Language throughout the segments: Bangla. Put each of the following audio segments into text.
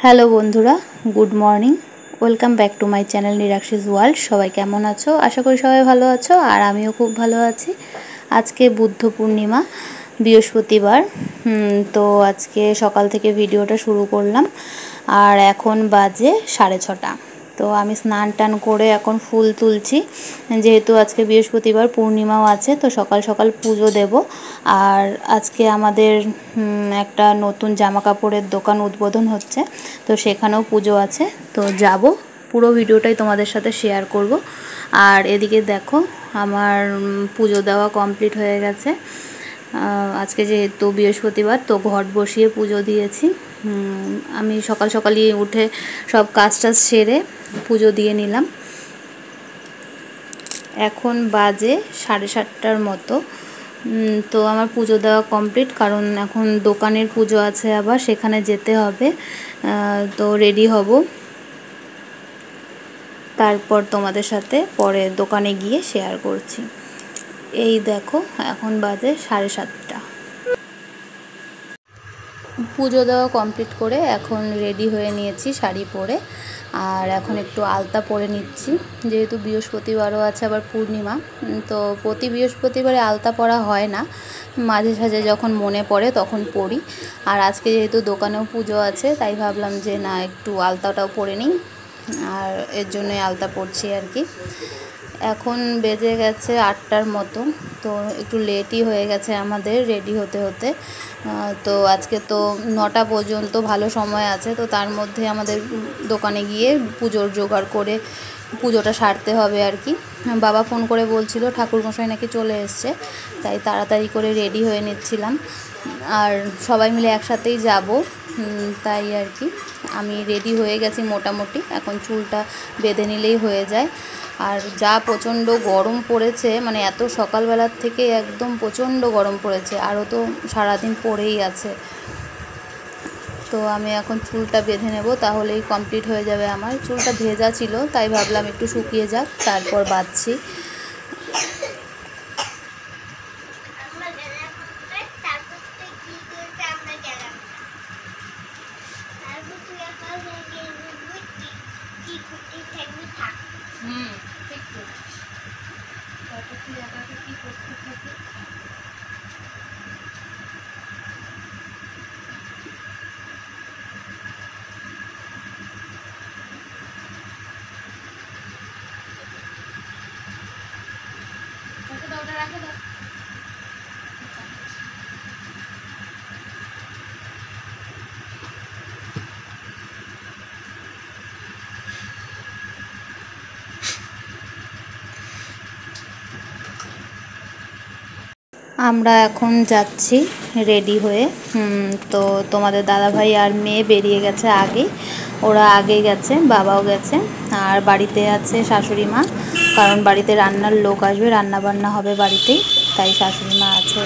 হ্যালো বন্ধুরা, good morning. Welcome back to my channel নিরাক্ষিস ওয়ার্ল্ড। সবাই কেমন আছো? আশা করি সবাই ভালো আছো, আর আমিও খুব ভালো আছি। আজকে বুদ্ধ পূর্ণিমা, বৃহস্পতিবার। তো আজকে সকাল থেকে ভিডিওটা শুরু করলাম, আর এখন বাজে 6:30। তো আমি স্নান টান করে এখন ফুল তুলছি, যেহেতু আজকে বৃহস্পতিবার, পূর্ণিমাও আছে। তো সকাল সকাল পুজো দেব। আর আজকে আমাদের একটা নতুন জামা কাপড়ের দোকান উদ্বোধন হচ্ছে, তো সেখানেও পুজো আছে। তো যাব, পুরো ভিডিওটাই তোমাদের সাথে শেয়ার করব। আর এদিকে দেখো, আমার পুজো দেওয়া কমপ্লিট হয়ে গেছে। আজকে যেহেতু বৃহস্পতিবার, তো ঘট বসিয়ে পুজো দিয়েছি। আমি সকাল সকালই উঠে সব কাজ টাজ সেরে পুজো দিয়ে নিলাম। এখন বাজে 7:30টার মতো। তো আমার পুজো দেওয়া কমপ্লিট, কারণ এখন দোকানের পুজো আছে, আবার সেখানে যেতে হবে। তো রেডি হব, তারপর তোমাদের সাথে পরে দোকানে গিয়ে শেয়ার করছি। এই দেখো, এখন বাজে 7:30। পুজো দেওয়া কমপ্লিট করে এখন রেডি হয়ে নিয়েছি শাড়ি পরে, আর এখন একটু আলতা পরে নিচ্ছি। যেহেতু বৃহস্পতিবারও আছে, আবার পূর্ণিমা, তো প্রতি বৃহস্পতিবারে আলতা পরা হয় না, মাঝে সাঝে যখন মনে পড়ে তখন পরি। আর আজকে যেহেতু দোকানেও পুজো আছে, তাই ভাবলাম যে না, একটু আলতাটাও পরে নিই, আর এর জন্যই আলতা পরছি আর কি। এখন বেজে গেছে 8টার মতো, তো একটু লেটই হয়ে গেছে আমাদের রেডি হতে হতে। তো আজকে তো 9টা পর্যন্ত ভালো সময় আছে, তো তার মধ্যে আমাদের দোকানে গিয়ে পুজোর জোগাড় করে পুজোটা সারতে হবে আর কি। বাবা ফোন করে বলছিল ঠাকুরমশাই নাকি চলে এসছে, তাই তাড়াতাড়ি করে রেডি হয়ে নিচ্ছিলাম। আর সবাই মিলে একসাথেই যাব, তাই আর কি। আমি রেডি হয়ে গেছি মোটামুটি, এখন চুলটা বেঁধে নিলেই হয়ে যায়। আর যা প্রচণ্ড গরম পড়েছে, মানে এত সকালবেলার থেকে একদম প্রচণ্ড গরম পড়েছে, আরও তো সারাদিন পড়েই আছে। তো আমি এখন চুলটা বেঁধে নেব, তাহলেই কমপ্লিট হয়ে যাবে আমার। চুলটা ভেজা ছিল, তাই ভাবলাম একটু শুকিয়ে যাক, তারপর বাঁধছি। ঠিক তো, তারপর তুই একা একা কী করতে থাকি। ওটা রাখে দাও। আমরা এখন যাচ্ছি রেডি হয়ে। তো তোমাদের দাদাভাই আর মেয়ে বেরিয়ে গেছে আগে, ওরা আগে গেছে, বাবাও গেছে। আর বাড়িতে আছে শাশুড়ি মা, কারণ বাড়িতে রান্নার লোক আসবে, রান্না বান্না হবে বাড়িতেই, তাই শাশুড়ি মা আছে।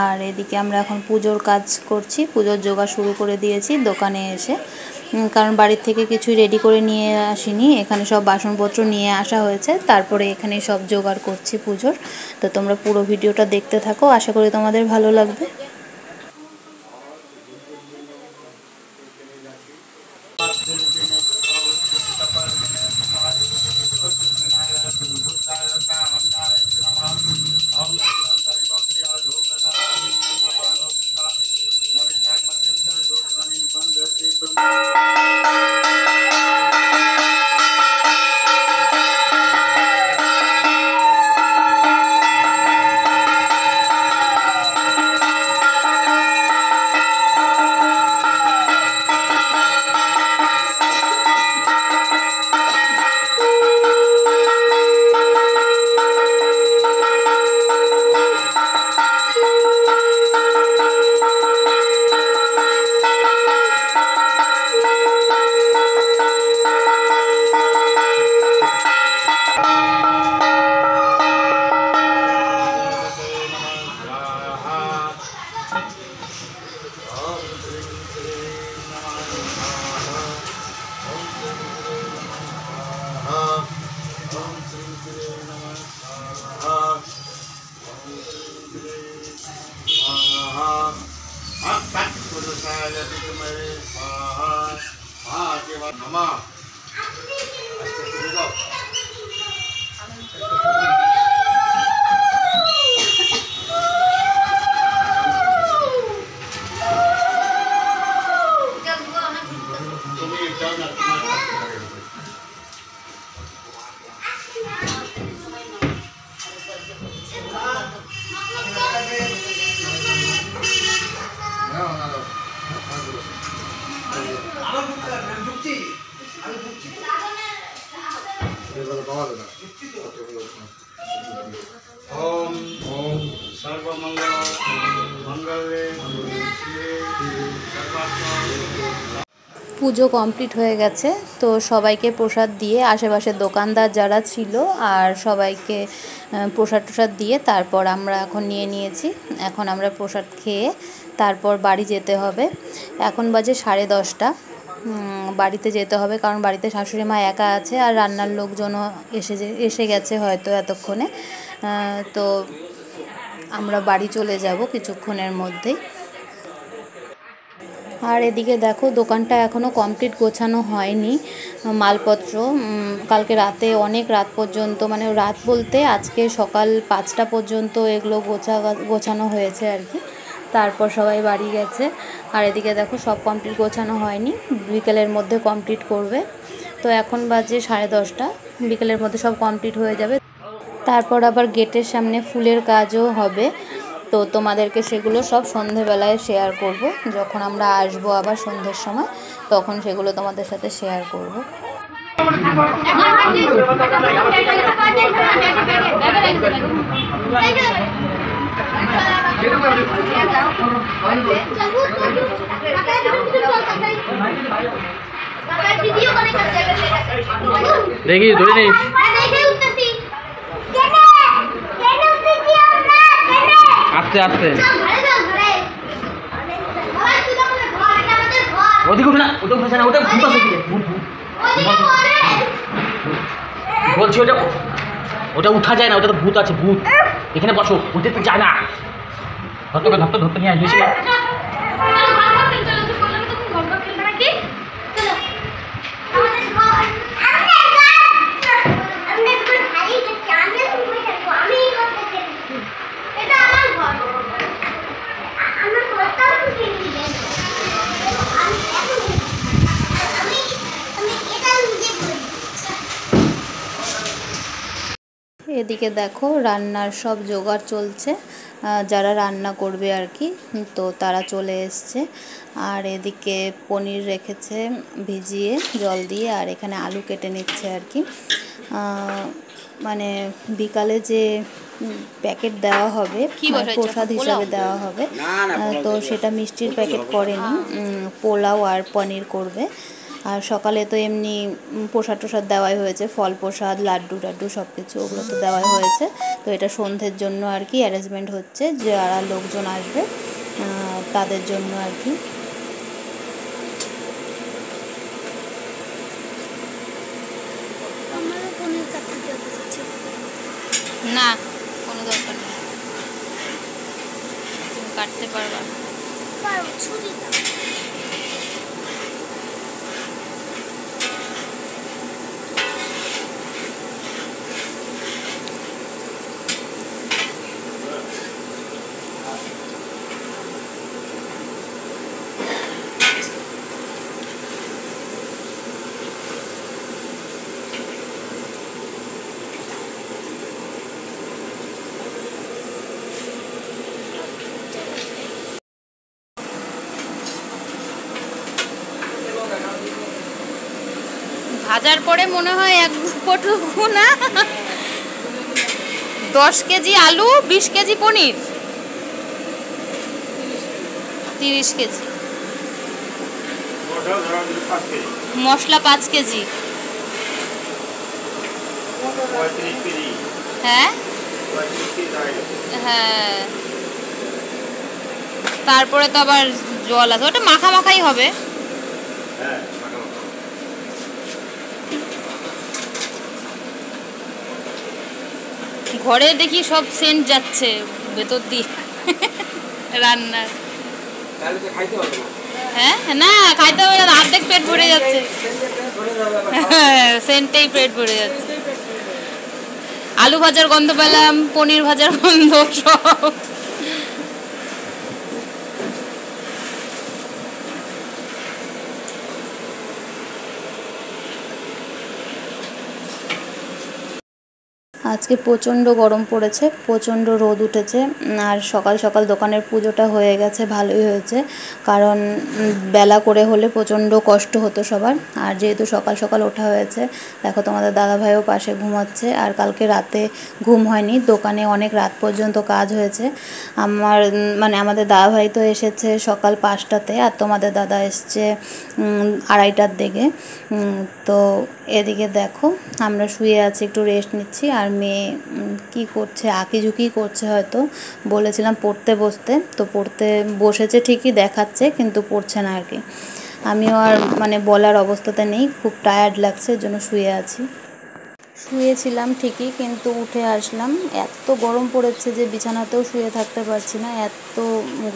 আর এদিকে আমরা এখন পুজোর কাজ করছি, পুজোর জোগাড় শুরু করে দিয়েছি দোকানে এসে। কারণ বাড়ির থেকে কিছুই রেডি করে নিয়ে আসিনি, এখানে সব বাসনপত্র নিয়ে আসা হয়েছে, তারপরে এখানে সব জোগাড় করছি পুজোর। তো তোমরা পুরো ভিডিওটা দেখতে থাকো, আশা করি তোমাদের ভালো লাগবে। পুজো কমপ্লিট হয়ে গেছে, তো সবাইকে প্রসাদ দিয়ে আশেপাশের দোকানদার যারা ছিল আর সবাইকে প্রসাদ টসাদ দিয়ে তারপর আমরা এখন নিয়েছি। এখন আমরা প্রসাদ খেয়ে তারপর বাড়ি যেতে হবে। এখন বাজে 10:30। বাড়িতে যেতে হবে, কারণ বাড়িতে শাশুড়ি মা একা আছে আর রান্নার লোকজনও এসে গেছে হয়তো এতক্ষণে। তো আমরা বাড়ি চলে যাব কিছুক্ষণের মধ্যেই। আর এদিকে দেখো দোকানটা এখনও কমপ্লিট গোছানো হয়নি, মালপত্র কালকে রাতে অনেক রাত পর্যন্ত, মানে রাত বলতে আজকে সকাল 5টা পর্যন্ত এগুলো গোছানো হয়েছে আর কি। তারপর সবাই বাড়ি গেছে। আর এদিকে দেখো সব কমপ্লিট গোছানো হয়নি, বিকেলের মধ্যে কমপ্লিট করবে। তো এখন বাজে 10:30, বিকেলের মধ্যে সব কমপ্লিট হয়ে যাবে। তারপর আবার গেটের সামনে ফুলের কাজও হবে, তো তোমাদেরকে সেগুলো সব সন্ধেবেলায় শেয়ার করব। যখন আমরা আসবো আবার সন্ধ্যের সময়, তখন সেগুলো তোমাদের সাথে শেয়ার করব। দেখি ধরে নিস। আস্তে আস্তে ওদিকে উঠে না, ওটা উঠেছে না, ওটা ভূত আছে। বলছি ওটা উঠা যায় না, ওটা তো ভূত আছে, ভূত। এখানে বসো, উঠে তো যায় না। ধরতে নিয়ে আসবি। এদিকে দেখো রান্নার সব জোগাড় চলছে, যারা রান্না করবে আর কি, তো তারা চলে এসছে। আর এদিকে পনির রেখেছে ভিজিয়ে জল দিয়ে, আর এখানে আলু কেটে নিচ্ছে আর কি। মানে বিকালে যে প্যাকেট দেওয়া হবে, প্রসাদ হিসাবে দেওয়া হবে, তো সেটা মিষ্টির প্যাকেট করেনি, পোলাও আর পনির করবে। আর সকালে তো এমনি প্রসাদ টসাদ দেওয়াই হয়েছে, ফল প্রসাদ, লাড্ডু টাড্ডু সব কিছু ওগুলো তো দেওয়াই হয়েছে। তো এটা সন্ধ্যের জন্য আর কি অ্যারেঞ্জমেন্ট হচ্ছে, যারা লোকজন আসবে তাদের জন্য আর কি। না কোনো দরকার নেই, তুমি কাটতে পারবা। ভাজার পরে মনে হয় 1 কটু না 10 কেজি আলু, 20 কেজি পনির, 30 কেজি মশলা, 5 কেজি। হ্যাঁ হ্যাঁ, তারপরে তো আবার জল আছে, ওটা মাখা মাখাই হবে। ঘরে দেখি সব সেন্ট যাচ্ছে ভেতর দিয়ে রান্নার। হ্যাঁ না খাইতে হবে না, অর্ধেক পেট ভরে যাচ্ছে, সেন্টেই পেট ভরে যাচ্ছে। আলু ভাজার গন্ধ পেলাম, পনির ভাজার গন্ধ, সব। আজকে প্রচণ্ড গরম পড়েছে, প্রচণ্ড রোদ উঠেছে। আর সকাল সকাল দোকানের পুজোটা হয়ে গেছে, ভালোই হয়েছে। কারণ বেলা করে হলে প্রচণ্ড কষ্ট হতো সবার। আর যেহেতু সকাল সকাল ওঠা হয়েছে, দেখো তোমাদের দাদাভাইও পাশে ঘুমাচ্ছে। আর কালকে রাতে ঘুম হয়নি, দোকানে অনেক রাত পর্যন্ত কাজ হয়েছে। আমাদের দাদাভাই তো এসেছে সকাল 5টাতে, আর তোমাদের দাদা এসছে 2:30টার দিকে। তো এদিকে দেখো আমরা শুয়ে আছি, একটু রেস্ট নিচ্ছি। আর মেয়ে কি করছে, আঁকিঝুঁকি করছে হয়তো, বলেছিলাম পড়তে বসতে, তো পড়তে বসেছে ঠিকই দেখাচ্ছে, কিন্তু পড়ছে না আর কি। আমিও আর বলার অবস্থাতে নেই, খুব টায়ার্ড লাগছে, এর জন্য শুয়ে আছি। শুয়েছিলাম ঠিকই, কিন্তু উঠে আসলাম, এত গরম পড়েছে যে বিছানাতেও শুয়ে থাকতে পারছি না, এত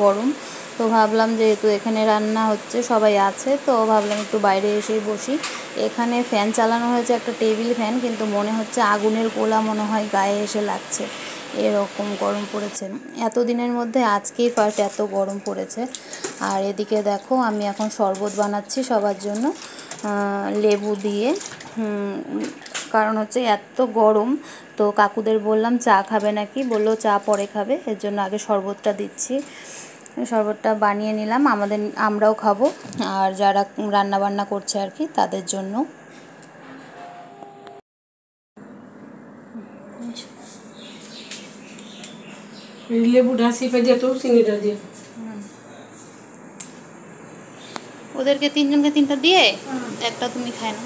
গরম। তো ভাবলাম যেহেতু এখানে রান্না হচ্ছে, সবাই আছে, তো ভাবলাম একটু বাইরে এসেই বসি। এখানে ফ্যান চালানো হয়েছে, একটা টেবিল ফ্যান, কিন্তু মনে হচ্ছে আগুনের গোলা মনে হয় গায়ে এসে লাগছে, এরকম গরম পড়েছে। এতদিনের মধ্যে আজকেই ফার্স্ট এত গরম পড়েছে। আর এদিকে দেখো আমি এখন শরবত বানাচ্ছি সবার জন্য, লেবু দিয়ে। কারণ হচ্ছে এত গরম, তো কাকুদের বললাম চা খাবে নাকি, বললো চা পরে খাবে, এর জন্য আগে শরবতটা দিচ্ছি। শরবতটা বানিয়ে নিলাম, আমরাও খাবো, আর যারা রান্না বান্না করছে আর কি তাদের জন্য। লেবুটা সিপে যেত, চিনিটা দিয়ে ওদেরকে 3জনকে 3টা দিয়ে একটা তুমি খায় না।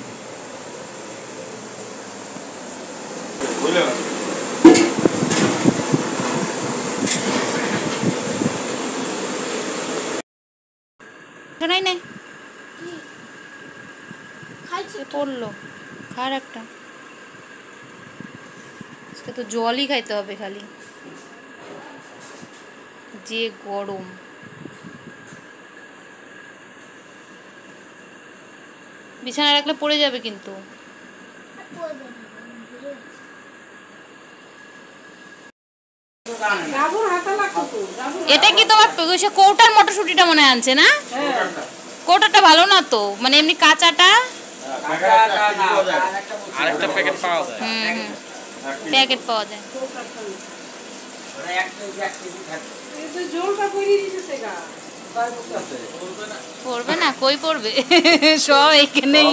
নাই নাই পড়লো, খার একটা, আজকে তো জলই খাইতে হবে খালি, যে গরম। বিছানা রাখলে পড়ে যাবে কিন্তু। এটা কি তোমার কৌটার মটরশুটিটা মনে আনছে না? কৌটাটা ভালো না তো, এমনি কাঁচাটা। আরেকটা প্যাকেট পাওয়া যায়। প্যাকেট পাওয়া যায়। পড়বে না, কই পড়বে, সব এখানেই।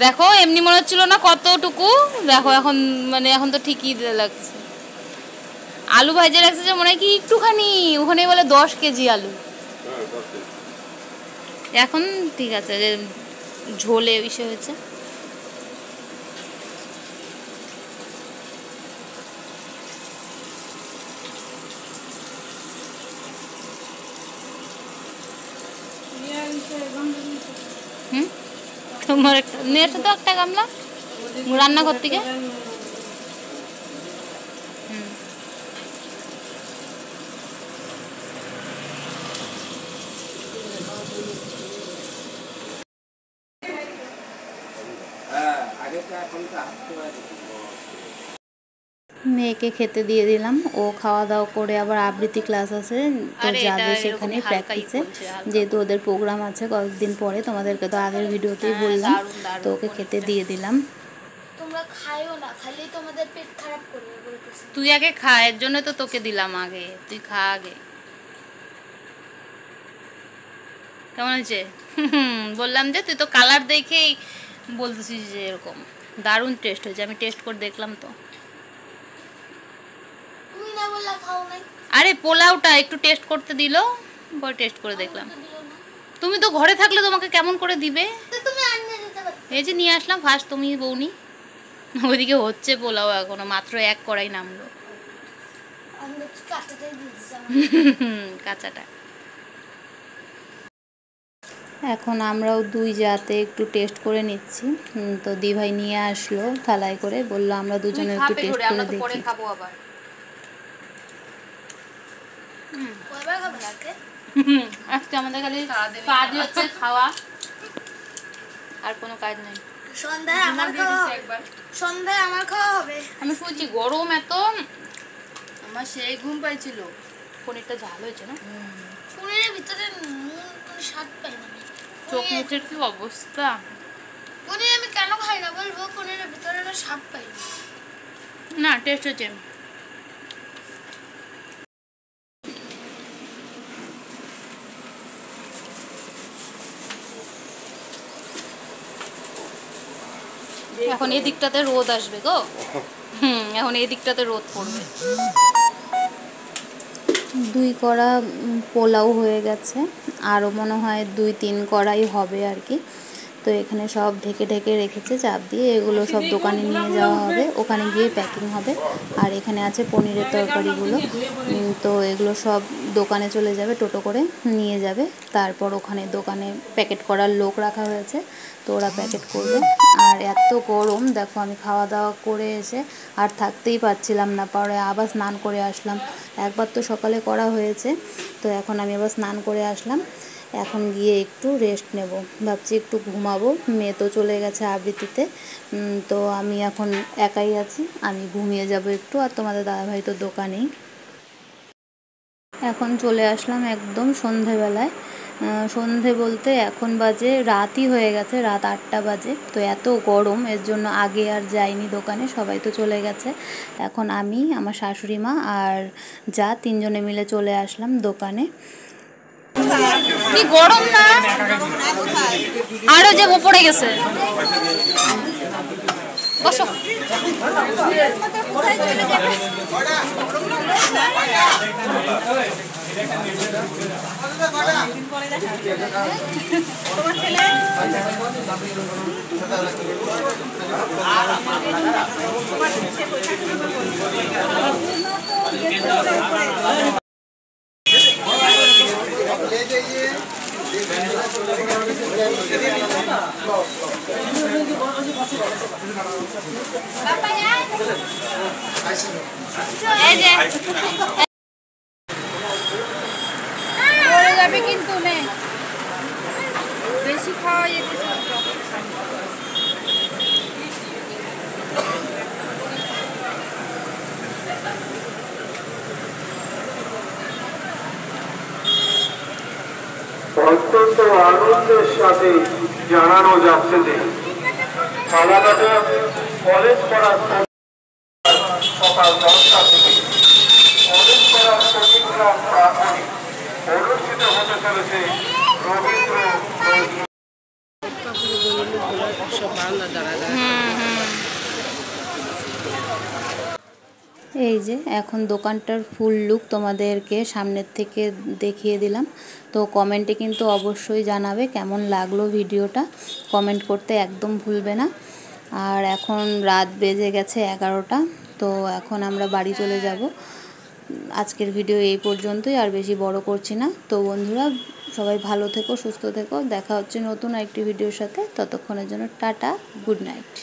দেখো এমনি মনে হচ্ছিল না কতটুকু, দেখো এখন এখন তো ঠিকই লাগছে। আলু ভাজে রাখছে যে মনে হয় কি একটুখানি, ওখানে বলে 10 কেজি আলু। এখন ঠিক আছে, যে ঝোলে ইসে হয়েছে। তোমার একটা নিয়ে আসো তো একটা গামলা রান্নাঘর থেকে। মেয়েকে খেতে দিয়ে দিলাম, ও খাওয়া দাওয়া করে আবার আবৃত্তি ক্লাস আছে, তো যাবে সেখানে প্র্যাকটিসে, যেহেতু ওদের প্রোগ্রাম আছে কয়েকদিন পরে। তোমাদেরকে তো আগের ভিডিওতেই বললাম, তো ওকে খেতে দিয়ে দিলাম। তোমরা খাইও না, খালি তোমাদের পেট খারাপ করবে বলতেছি। তুই আগে খা, এর জন্য তো তোকে দিলাম আগে, তুই খা আগে। কেমন হয়েছে? বললাম যে তুই তো কালার দেখেই বলতেছিস যে এরকম। দারুণ টেস্ট হয়েছে, আমি টেস্ট করে দেখলাম তো। তুমি না বললা খাও নাই? আরে পোলাওটা একটু টেস্ট করতে দিল, পরে টেস্ট করে দেখলাম। তুমি তো ঘরে থাকলে তোমাকে কেমন করে দিবে? তো তুমি আনতে দিতে পারো। এই যে নিয়ে আসলাম ফার্স্ট, তুমি বউনি। ওইদিকে হচ্ছে পোলাও, এখনো মাত্র 1 কড়াই নামলো। আমি তো কাঁচাটাই দিয়েছি। কাঁচাটা এখন আমরাও দুই জাতে একটু টেস্ট করে নিচ্ছি। তো দিভাই নিয়ে আসলো থালায় করে, বললো আমরা দুজনে একটু টেস্ট করে দেখি। কয়বার খাবে আজকে? আজকে আমাদের খালি কাজ হচ্ছে খাওয়া, আর কোনো কাজ নেই। সন্ধ্যায় আমার খাওয়া হবে। সন্ধ্যায় আমার খাওয়া হবে। আমি শুনছি গরম এত, আমার সেই ঘুম পাইছিল। পনিরটা ঝাল হয়েছে না? পনিরের ভিতরে নুন কোনো স্বাদ পাই না আমি। চোখ মুখের কি অবস্থা! পনির আমি কেন খাই না বলবো? পনিরের ভিতরে না স্বাদ পাই না। না, টেস্ট হয়েছে। এখন এই দিকটাতে রোদ আসবে গো। এখন এই দিকটাতে রোদ পড়বে। দুই কড়া পোলাও হয়ে গেছে, আরও মনে হয় 2-3 কড়াই হবে আর কি। তো এখানে সব ঢেকে ঢেকে রেখেছে চাপ দিয়ে, এগুলো সব দোকানে নিয়ে যাওয়া হবে, ওখানে গিয়ে প্যাকিং হবে। আর এখানে আছে পনিরের তরকারিগুলো, তো এগুলো সব দোকানে চলে যাবে, টোটো করে নিয়ে যাবে। তারপর ওখানে দোকানে প্যাকেট করার লোক রাখা হয়েছে, তো ওরা প্যাকেট করবে। আর এত গরম দেখো, আমি খাওয়া দাওয়া করে এসে আর থাকতেই পারছিলাম না, পরে আবার স্নান করে আসলাম। একবার তো সকালে করা হয়েছে, তো এখন আমি আবার স্নান করে আসলাম। এখন গিয়ে একটু রেস্ট নেব, ভাবছি একটু ঘুমাবো। মেয়ে তো চলে গেছে আবৃত্তিতে, তো আমি এখন একাই আছি, আমি ঘুমিয়ে যাব একটু। আর তোমাদের দাদাভাই তো দোকানেই। এখন চলে আসলাম একদম সন্ধেবেলায়। সন্ধে বলতে এখন বাজে রাতই হয়ে গেছে, রাত 8টা বাজে। তো এত গরম, এর জন্য আগে আর যাইনি দোকানে, সবাই তো চলে গেছে। এখন আমি, আমার শাশুড়ি মা আর যা, 3 জনে মিলে চলে আসলাম দোকানে। কি গরম না, আরো যে পড়ে গেছে। বসো। পড়ে যাবে কিন্তু, নে বেশি খাওয়া যেতেছে। অত্যন্ত আনন্দের সাথে জানানো যাচ্ছে যে ফালাকাটা কলেজ করার সকাল 10টা থেকে কলেজ করার প্রতিক্রম প্রাঙ্গণে অনুষ্ঠিত হতে চলেছে রবীন্দ্র। এই যে এখন দোকানটার ফুল লুক তোমাদেরকে সামনের থেকে দেখিয়ে দিলাম। তো কমেন্টে কিন্তু অবশ্যই জানাবে কেমন লাগলো ভিডিওটা, কমেন্ট করতে একদম ভুলবে না। আর এখন রাত বেজে গেছে 11টা, তো এখন আমরা বাড়ি চলে যাব। আজকের ভিডিও এই পর্যন্তই, আর বেশি বড় করছি না। তো বন্ধুরা, সবাই ভালো থেকো, সুস্থ থেকো, দেখা হচ্ছে নতুন একটি ভিডিওর সাথে। ততক্ষণের জন্য টাটা, গুড নাইট।